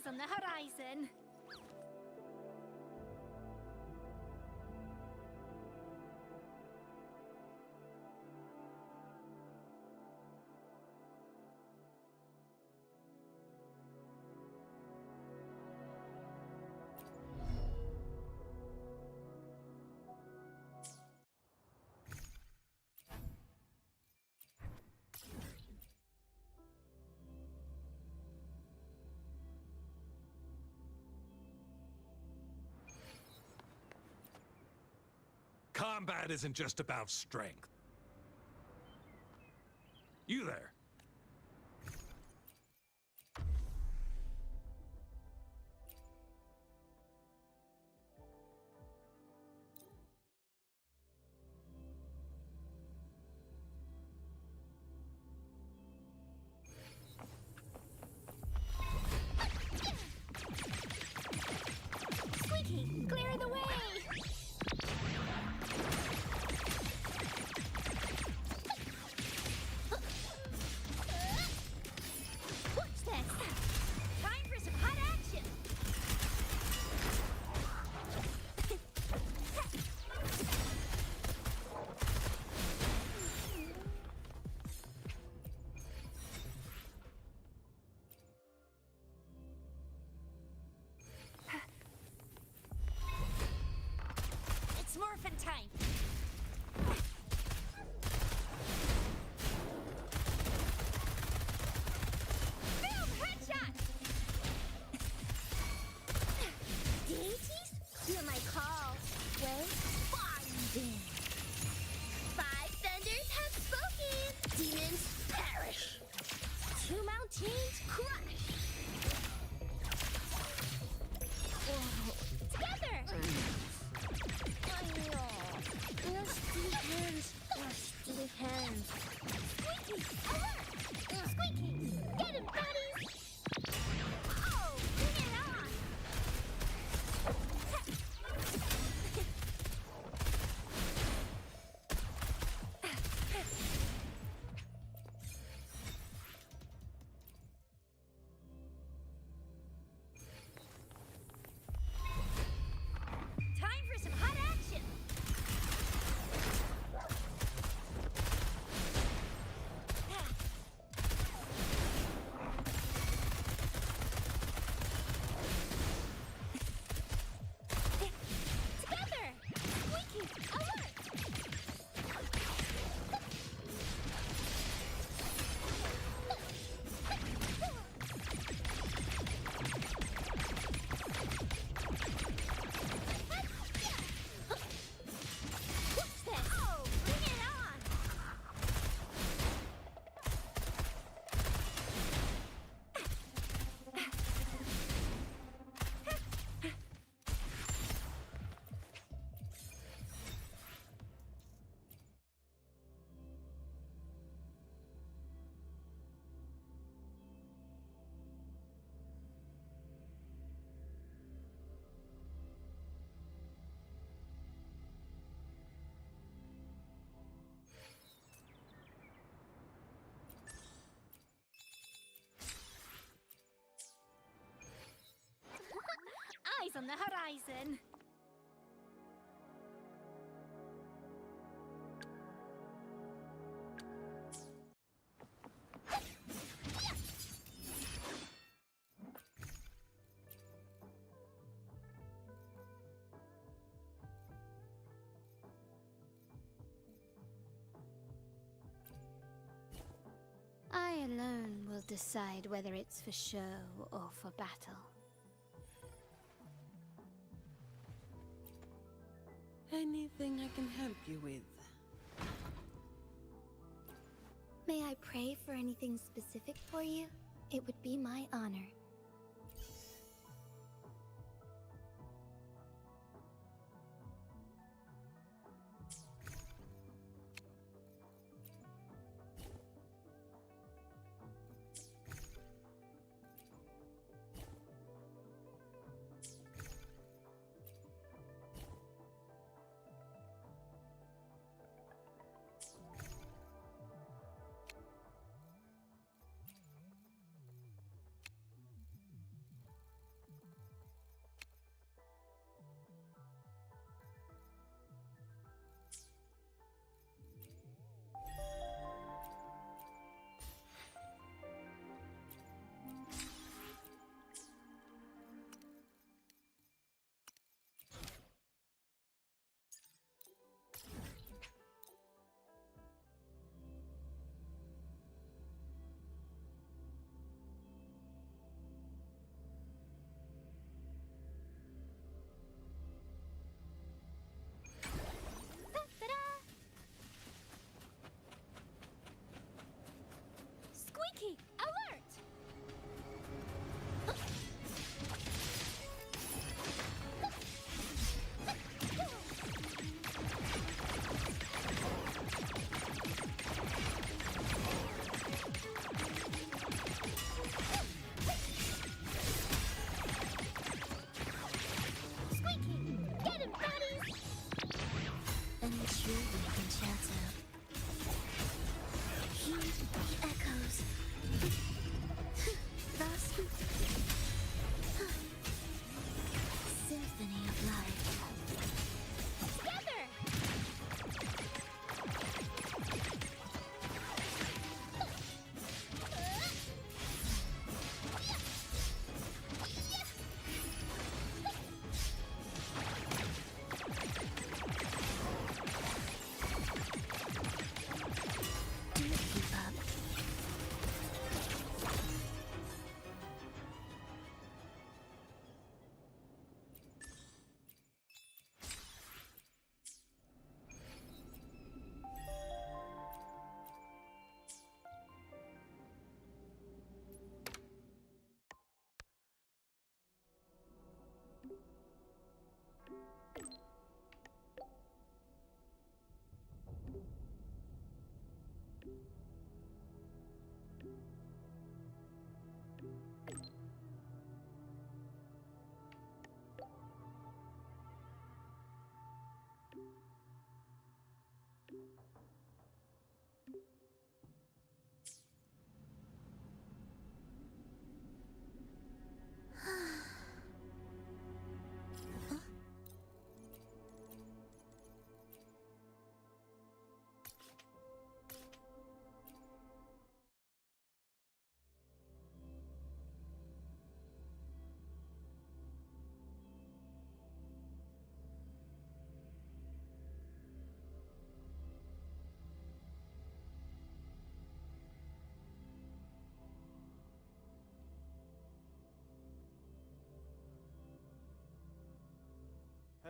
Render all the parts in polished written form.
Eyes on the horizon. Combat isn't just about strength. You there. Squeaky, clear the way! Watch this! Time for some hot action! It's morphin' time! Boom! Headshot! Deities? Feel my call. Responding. Five thunders have spoken! Demons perish! Two mountains crush! Together! Rusty hands. Squeaky, alert! Squeaky, get him, buddies! Oh, bring it on! Time for some hot action! Together! Squeaky, alert! What's this? Oh, bring it on! Eyes on the horizon. I alone will decide whether it's for show or for battle. Anything I can help you with? May I pray for anything specific for you? It would be my honor.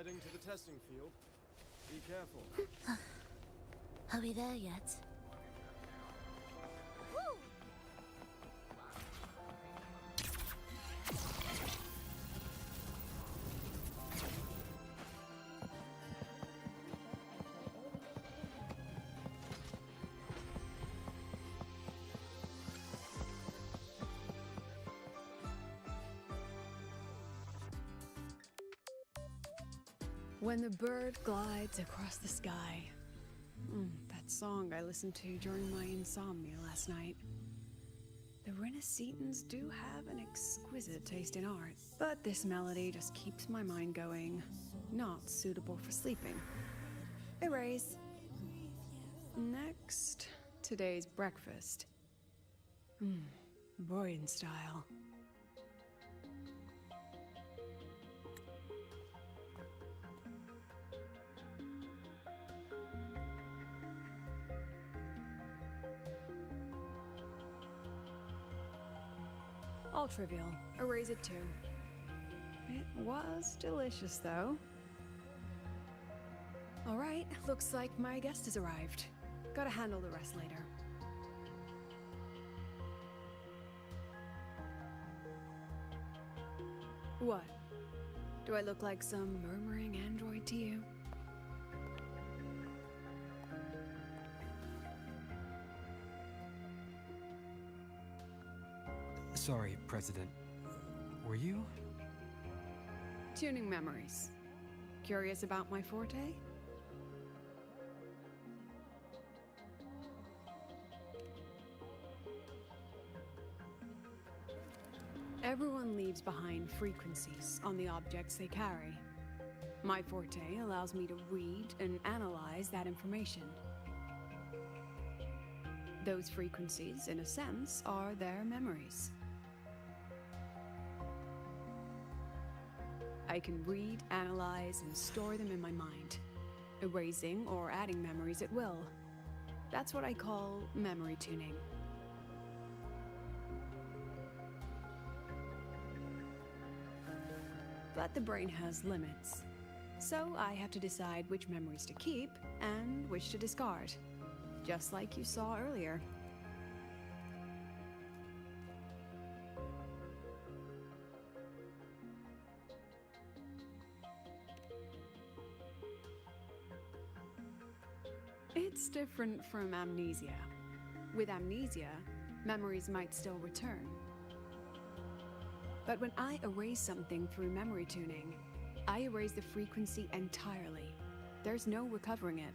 heading to the testing field. Be careful. Are we there yet? When the bird glides across the sky. That song I listened to during my insomnia last night. The Renaissance do have an exquisite taste in art, but this melody just keeps my mind going. Not suitable for sleeping. Erase. Next, today's breakfast. Boyan style. All trivial. Erase it too. It was delicious, though. Alright, looks like my guest has arrived. Gotta handle the rest later. What? Do I look like some murmuring android to you? Sorry, President. Were you? Tuning memories. Curious about my forte? Everyone leaves behind frequencies on the objects they carry. My forte allows me to read and analyze that information. Those frequencies, in a sense, are their memories. I can read, analyze, and store them in my mind, erasing or adding memories at will. That's what I call memory tuning. But the brain has limits, so I have to decide which memories to keep and which to discard, just like you saw earlier. It's different from amnesia. With amnesia, memories might still return. But when I erase something through memory tuning, I erase the frequency entirely. There's no recovering it.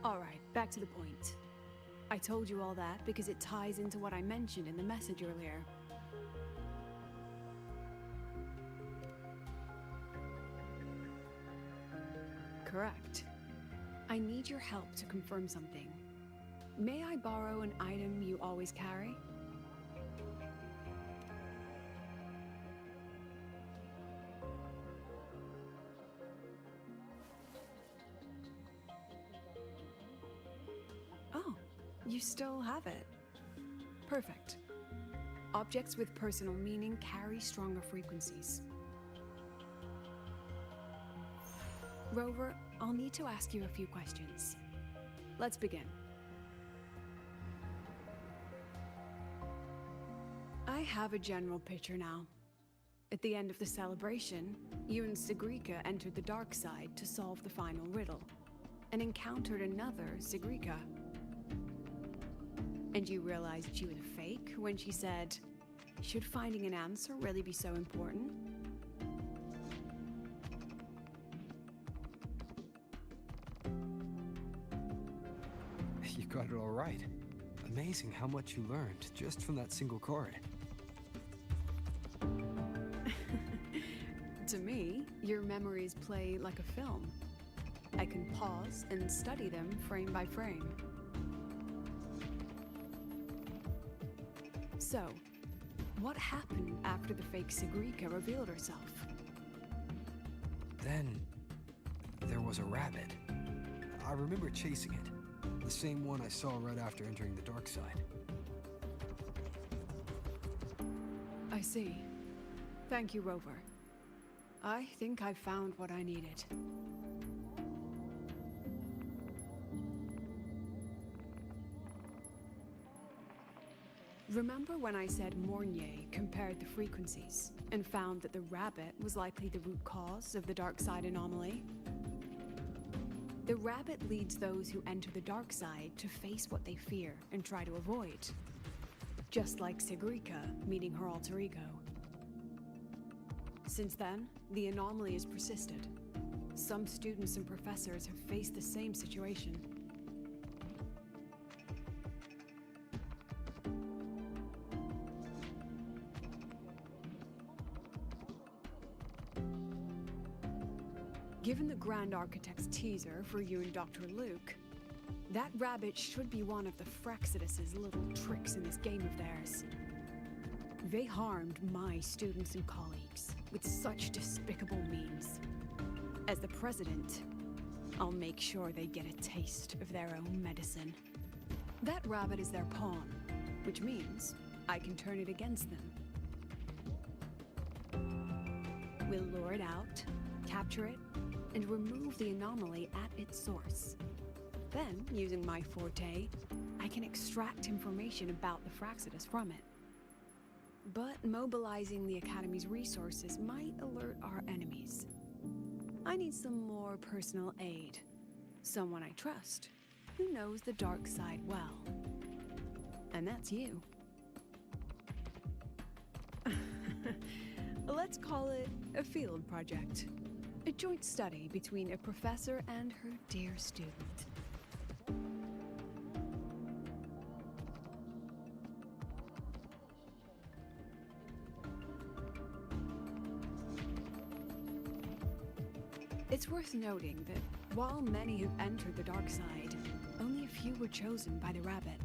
Alright, back to the point. I told you all that because it ties into what I mentioned in the message earlier. Correct. I need your help to confirm something. May I borrow an item you always carry? Oh, you still have it. Perfect. Objects with personal meaning carry stronger frequencies. Rover, I'll need to ask you a few questions. Let's begin. I have a general picture now. At the end of the celebration, you and Sigrika entered the dark side to solve the final riddle, and encountered another Sigrika. And you realized she was a fake when she said, "Should finding an answer really be so important?" You got it all right. Amazing how much you learned just from that single chord. To me, your memories play like a film. I can pause and study them frame by frame. So, what happened after the fake Sigrika revealed herself? Then, there was a rabbit. I remember chasing it. The same one I saw right after entering the dark side. I see. Thank you, Rover. I think I've found what I needed. Remember when I said Mornier compared the frequencies and found that the rabbit was likely the root cause of the dark side anomaly? The rabbit leads those who enter the dark side to face what they fear and try to avoid. Just like Sigrika meeting her alter ego. Since then, the anomaly has persisted. Some students and professors have faced the same situation. Given the Grand Architect's teaser for you and Dr. Luke, that rabbit should be one of the Fraxidus' little tricks in this game of theirs. They harmed my students and colleagues with such despicable means. As the president, I'll make sure they get a taste of their own medicine. That rabbit is their pawn, which means I can turn it against them. We'll lure it out, capture it, and remove the anomaly at its source. Then, using my forte, I can extract information about the Fraxidus from it. But mobilizing the Academy's resources might alert our enemies. I need some more personal aid. Someone I trust, who knows the dark side well. And that's you. Let's call it a field project. A joint study between a professor and her dear student. It's worth noting that while many have entered the dark side, only a few were chosen by the rabbit.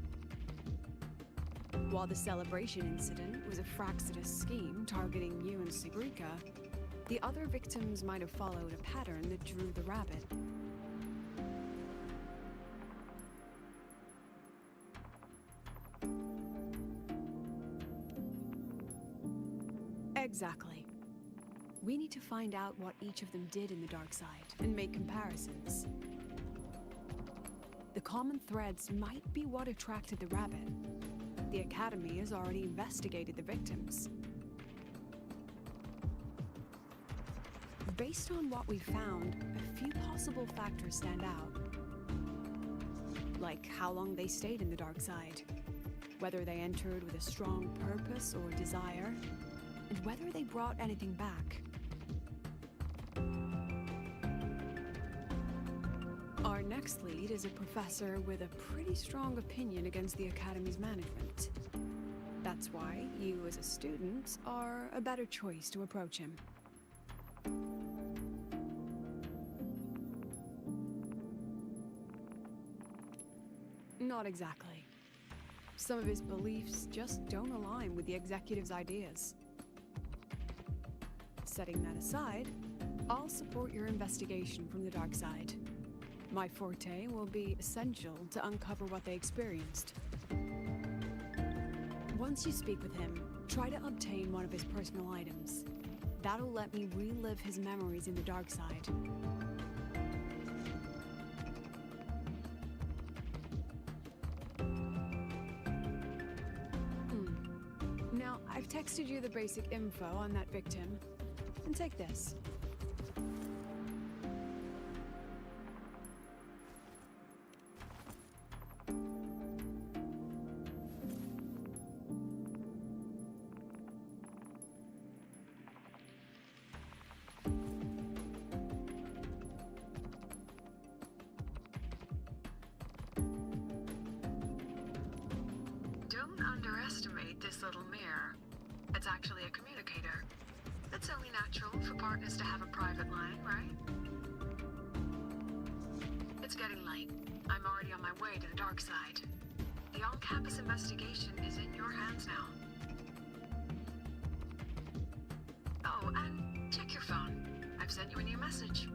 While the celebration incident was a Fraxidus scheme targeting you and Sigrika, the other victims might have followed a pattern that drew the rabbit. Exactly. We need to find out what each of them did in the dark side and make comparisons. The common threads might be what attracted the rabbit. The Academy has already investigated the victims. Based on what we found, a few possible factors stand out. Like how long they stayed in the dark side, whether they entered with a strong purpose or desire, and whether they brought anything back. Our next lead is a professor with a pretty strong opinion against the Academy's management. That's why you as a student are a better choice to approach him. Not exactly. Some of his beliefs just don't align with the executive's ideas. Setting that aside, I'll support your investigation from the dark side. My forte will be essential to uncover what they experienced. Once you speak with him, try to obtain one of his personal items. That'll let me relive his memories in the dark side. Now, I've texted you the basic info on that victim. And take this. Don't underestimate this little mirror. It's actually a communicator. It's only natural for partners to have a private line, right? It's getting late. I'm already on my way to the dark side. The on-campus investigation is in your hands now. Oh, and check your phone. I've sent you a new message.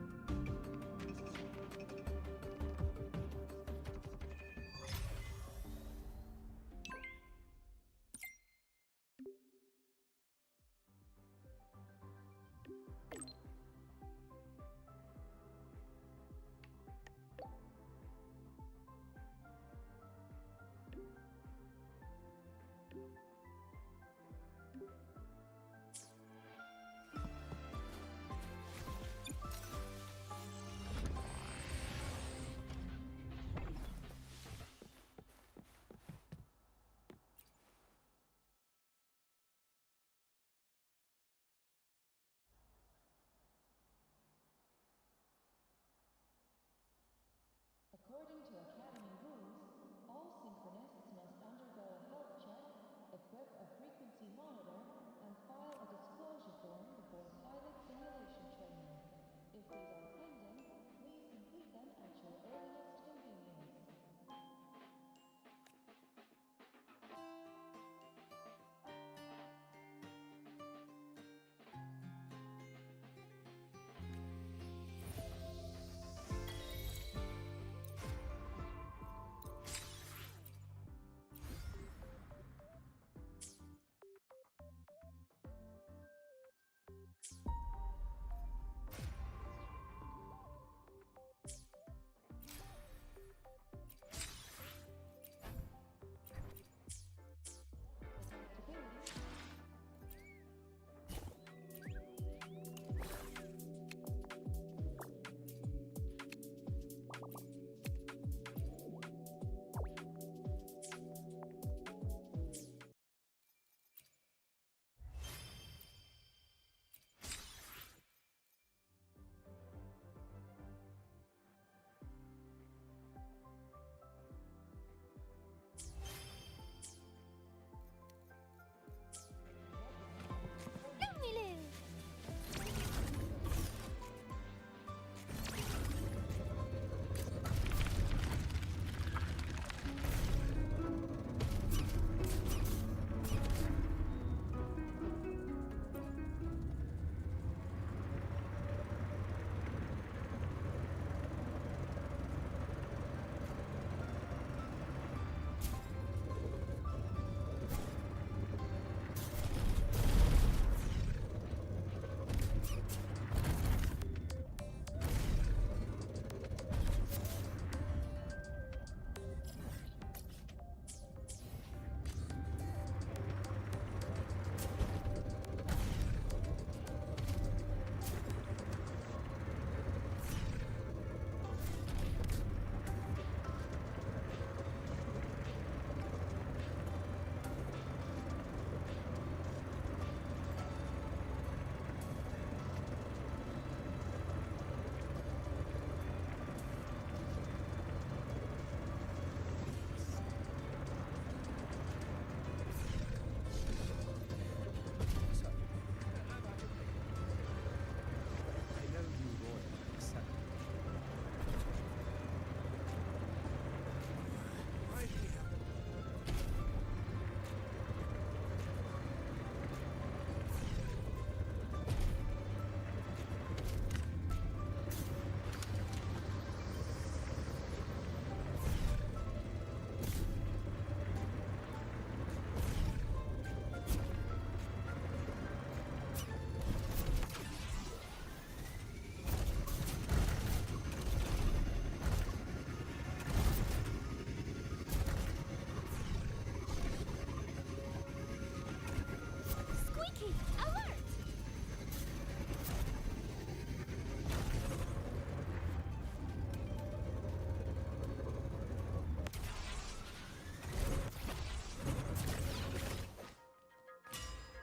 Squeaky! Alert!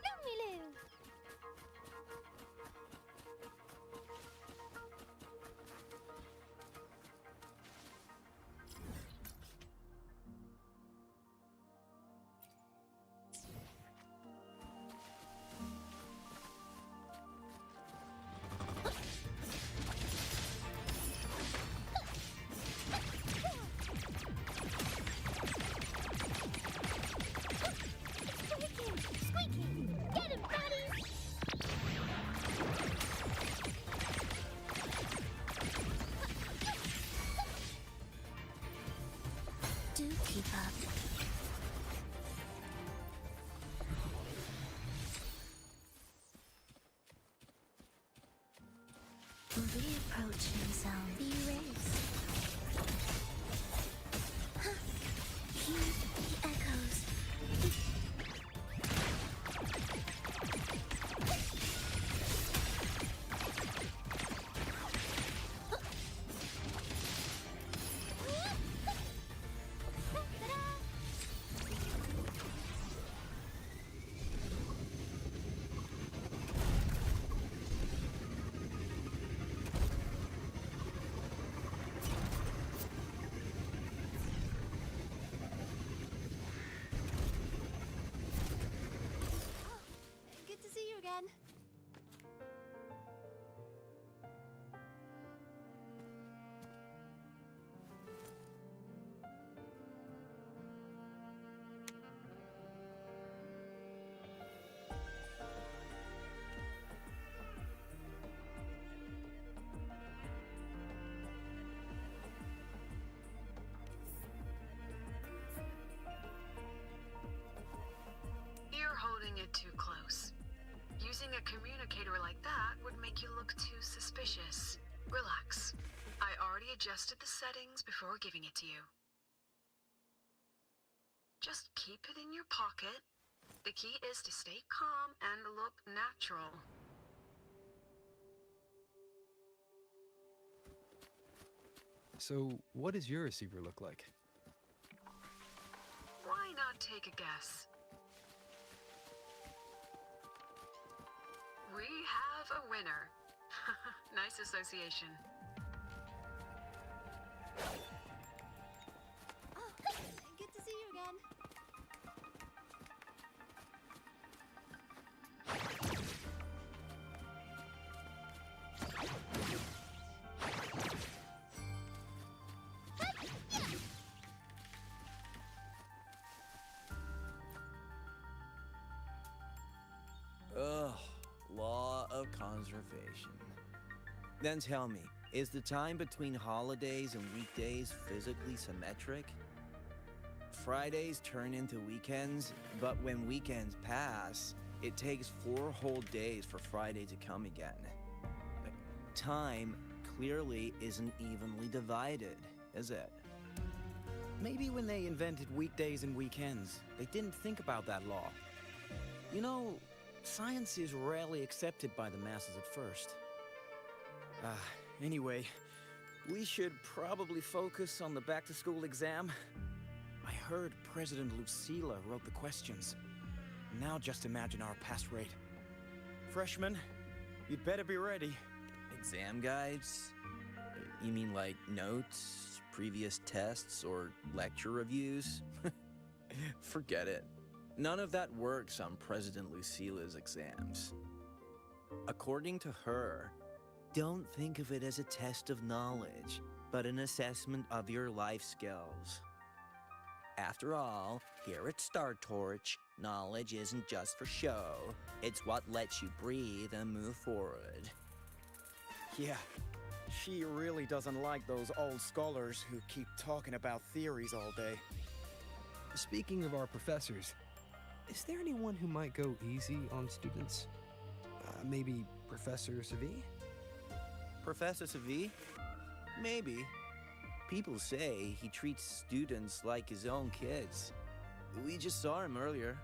Lumilu! Squeaky! Squeaky! Get him, buddy! Do keep up. Reapproaching zone. Erase. Hear the echoes. Good to see you again. You're holding it too close. Using a communicator like that would make you look too suspicious. Relax. I already adjusted the settings before giving it to you. Just keep it in your pocket. The key is to stay calm and look natural. So, what does your receiver look like? Why not take a guess? We have a winner. Nice association. Oh, good to see you again. Ugh, law of conservation. Then tell me, is the time between holidays and weekdays physically symmetric? Fridays turn into weekends, but when weekends pass, it takes 4 whole days for Friday to come again. Time clearly isn't evenly divided, is it? Maybe when they invented weekdays and weekends, they didn't think about that law. You know, science is rarely accepted by the masses at first. Anyway, we should probably focus on the back-to-school exam. I heard President Lucilla wrote the questions. Now just imagine our pass rate. Freshmen, you'd better be ready. Exam guides? You mean like notes, previous tests, or lecture reviews? Forget it. None of that works on President Lucilla's exams. According to her, don't think of it as a test of knowledge, but an assessment of your life skills. After all, here at Star Torch, knowledge isn't just for show, it's what lets you breathe and move forward. Yeah, she really doesn't like those old scholars who keep talking about theories all day. Speaking of our professors, is there anyone who might go easy on students? Maybe Professor Savi? Professor Savi? Maybe. People say he treats students like his own kids. We just saw him earlier.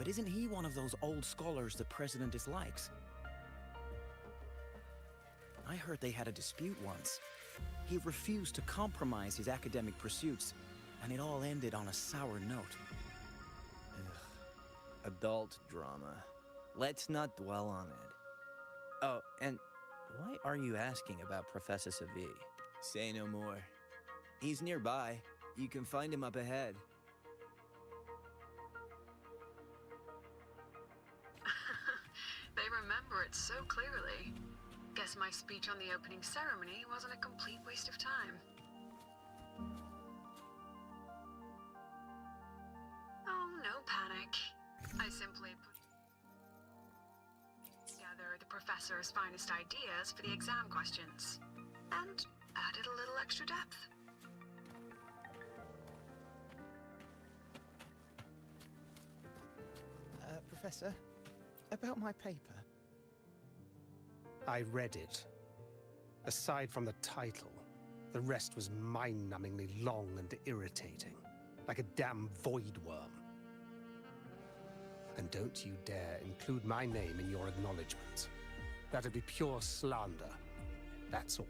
But isn't he one of those old scholars the president dislikes? I heard they had a dispute once. He refused to compromise his academic pursuits, and it all ended on a sour note. Ugh. Adult drama. Let's not dwell on it. Oh, and why are you asking about Professor Savi? Say no more. He's nearby. You can find him up ahead. They remember it so clearly. Guess my speech on the opening ceremony wasn't a complete waste of time. Oh, no panic. I simply put together the professor's finest ideas for the exam questions, and added a little extra depth. Professor, about my paper. I read it. Aside from the title, the rest was mind-numbingly long and irritating, like a damn void worm. And don't you dare include my name in your acknowledgements. That'd be pure slander. That's all.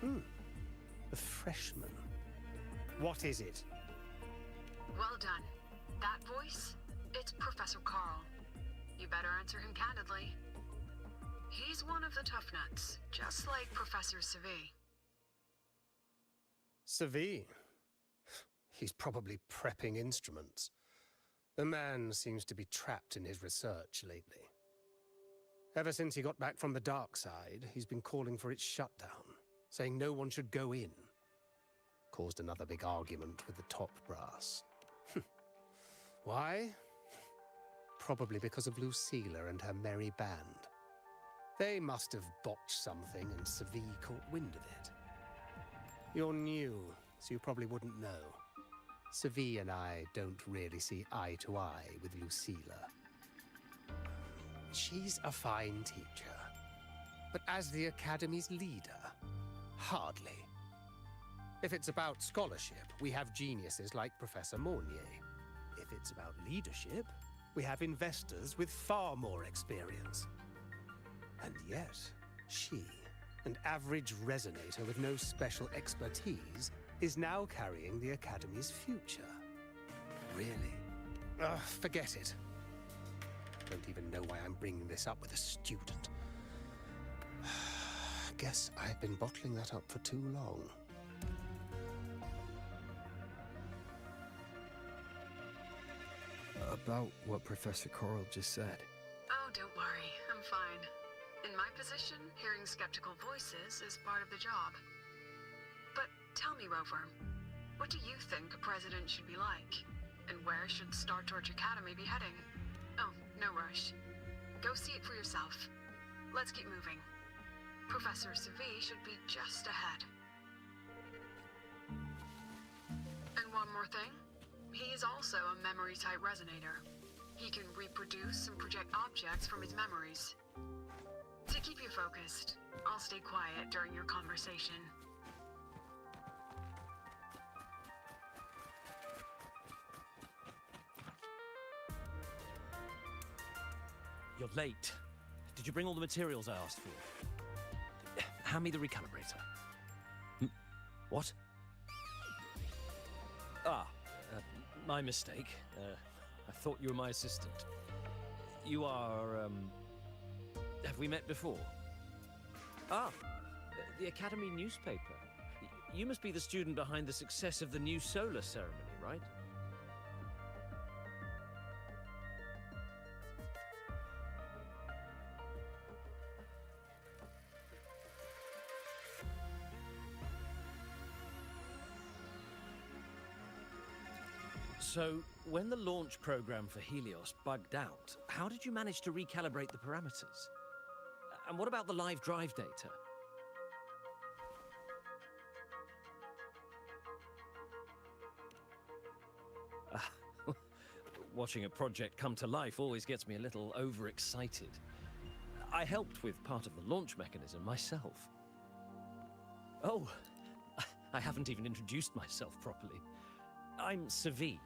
The freshman. What is it? Well done. That voice? It's Professor Carl. You better answer him candidly. He's one of the tough nuts, just like Professor Savi. Savi? He's probably prepping instruments. The man seems to be trapped in his research lately. Ever since he got back from the dark side, he's been calling for its shutdown, saying no one should go in. Caused another big argument with the top brass. Why? Probably because of Lucilla and her merry band. They must have botched something and Savi caught wind of it. You're new, so you probably wouldn't know. Savi and I don't really see eye to eye with Lucilla. She's a fine teacher, but as the Academy's leader, hardly. If it's about scholarship, we have geniuses like Professor Mornier. If it's about leadership, we have investors with far more experience. And yet, she, an average resonator with no special expertise, is now carrying the Academy's future. Really? Ugh, forget it. Don't even know why I'm bringing this up with a student. Guess I've been bottling that up for too long. About what Professor Carl just said. Oh, don't worry. I'm fine. In my position, hearing skeptical voices is part of the job. But tell me, Rover, what do you think a president should be like? And where should Star Torch Academy be heading? Oh, no rush. Go see it for yourself. Let's keep moving. Professor Savi should be just ahead. And one more thing. He is also a memory-type resonator. He can reproduce and project objects from his memories. To keep you focused, I'll stay quiet during your conversation. You're late. Did you bring all the materials I asked for? Hand me the recalibrator. What? My mistake. I thought you were my assistant. You are, have we met before? The Academy newspaper. You must be the student behind the success of the new solar ceremony, right? So, when the launch program for Helios bugged out, how did you manage to recalibrate the parameters? And what about the live drive data? Watching a project come to life always gets me a little overexcited. I helped with part of the launch mechanism myself. Oh, I haven't even introduced myself properly. I'm Savi,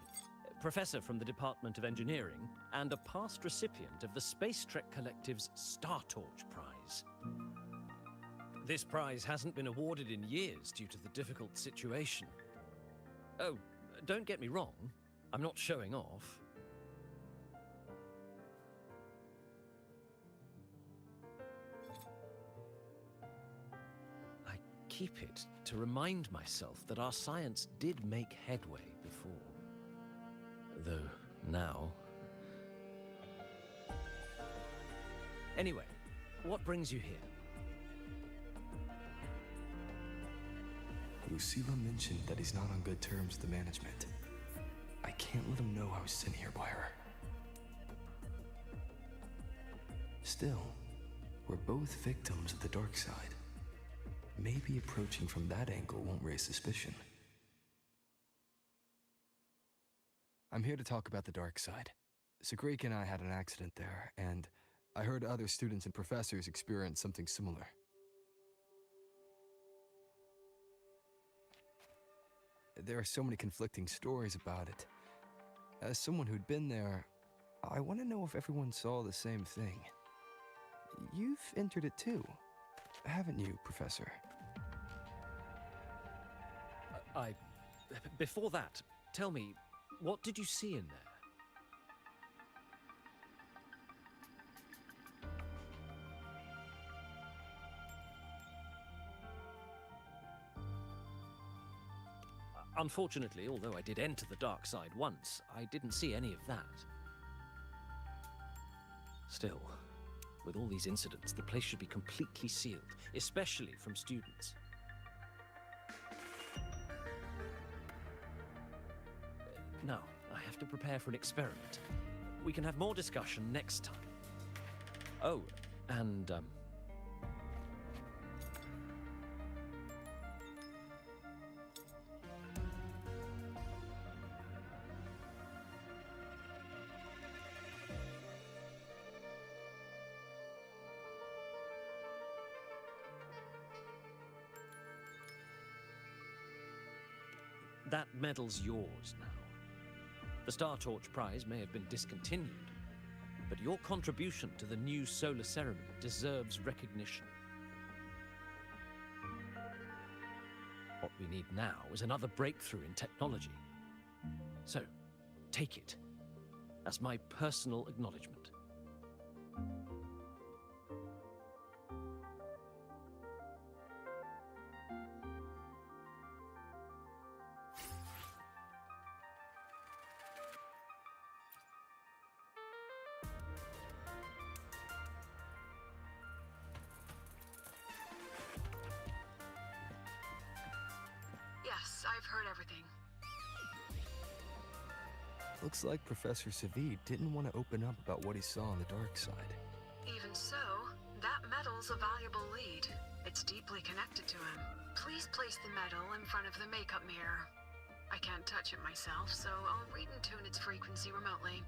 professor from the Department of Engineering, and a past recipient of the Space Trek Collective's Star Torch Prize. This prize hasn't been awarded in years due to the difficult situation. Oh, don't get me wrong, I'm not showing off. I keep it to remind myself that our science did make headway before. Though now... Anyway, what brings you here? Lucila mentioned that he's not on good terms with the management. I can't let him know I was sent here by her. Still, we're both victims of the dark side. Maybe approaching from that angle won't raise suspicion. I'm here to talk about the dark side. Sagrika and I had an accident there, and I heard other students and professors experience something similar. There are so many conflicting stories about it. As someone who'd been there, I want to know if everyone saw the same thing. You've entered it too, haven't you, Professor? Before that, tell me, what did you see in there? Unfortunately, although I did enter the dark side once, I didn't see any of that. Still, with all these incidents, the place should be completely sealed, especially from students. Now, I have to prepare for an experiment. We can have more discussion next time. Oh, and, that medal's yours now. The Star Torch Prize may have been discontinued, but your contribution to the new solar ceremony deserves recognition. What we need now is another breakthrough in technology. So, take it as my personal acknowledgement. Yes, I've heard everything. Looks like Professor Savid didn't want to open up about what he saw on the dark side. Even so, that medal's a valuable lead. It's deeply connected to him. Please place the medal in front of the makeup mirror. I can't touch it myself, so I'll read and tune its frequency remotely.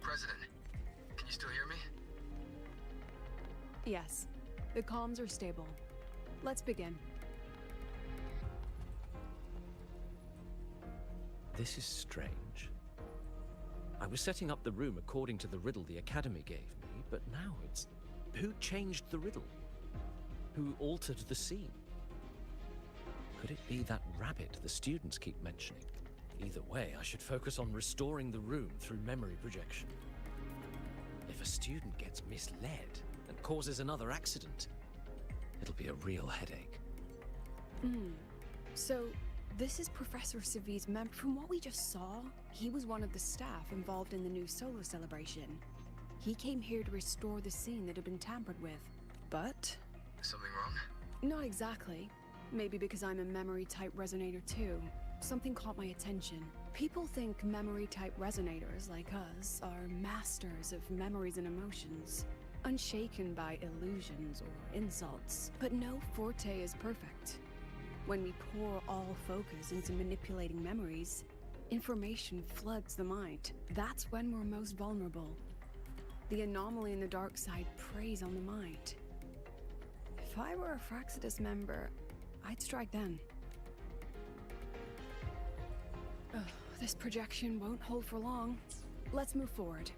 President, can you still hear me? Yes, the comms are stable. Let's begin. This is strange. I was setting up the room according to the riddle the Academy gave me, but now it's... Who changed the riddle? Who altered the scene? Could it be that rabbit the students keep mentioning? Either way, I should focus on restoring the room through memory projection. If a student gets misled and causes another accident, it'll be a real headache. So, This is Professor Savi's From what we just saw, he was one of the staff involved in the new solo celebration. He came here to restore the scene that had been tampered with. But... Something wrong? Not exactly. Maybe because I'm a memory-type resonator too. Something caught my attention. People think memory-type resonators like us are masters of memories and emotions, unshaken by illusions or insults. But no forte is perfect. When we pour all focus into manipulating memories, information floods the mind. That's when we're most vulnerable. The anomaly in the dark side preys on the mind. If I were a Fraxidus member, I'd strike then. Ugh, this projection won't hold for long. Let's move forward.